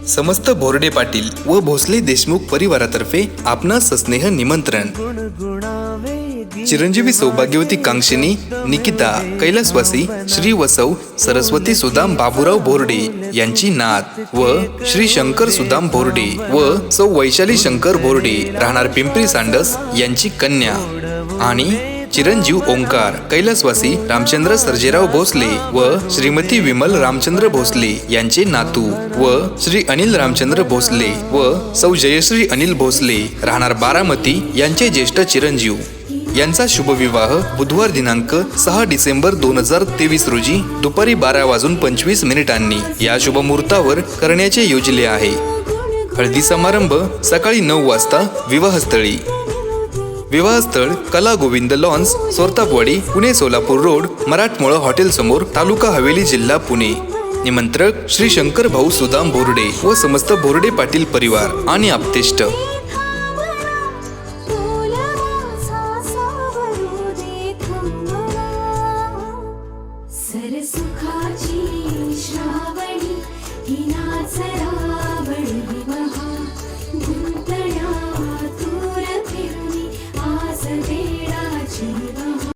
समस्त बोर्डे पाटील व भोसले देशमुख परिवारातर्फे आपणास सस्नेह निमंत्रण। चिरंजीवी सौभाग्यवती कांक्षिणी निकिता कैलासवासी श्री वसव सरस्वती सुदाम बाबूराव बोर्डे यांची नात व श्री शंकर सुदाम बोर्डे व सौ वैशाली शंकर बोर्डे राहणार पिंपरी सांडस यांची कन्या आणि चिरंजीव ओंकार कैलासवासी रामचंद्र सर्जेराव भोसले व श्रीमती विमल रामचंद्र भोसले यांचे नातू व श्री अनिल रामचंद्र भोसले व सौ जयश्री अनिल भोसले राहणार बारामती यांचे ज्येष्ठ चिरंजीव यांचा शुभविवाह बुधवार दिनांक 6 डिसेंबर 2023 रोजी दुपारी 12:25 या शुभमुहूर्तावर करण्याचे योजले आहे। हळदी समारंभ सकाळी 9 वाजता विवाहस्थळी। विवाहस्थळ कला गोविंद लॉन्स सोरतापवाडी पुणे सोलापूर रोड मराठमोळा हॉटेल समोर तालुका हवेली जिल्हा पुणे। निमंत्रक श्री शंकर भाऊ सुदाम बोर्डे व समस्त बोर्डे पाटील परिवार आणि आप्तेष्ट। सरसुखाची श्रावणी हिना चरावळ विवाह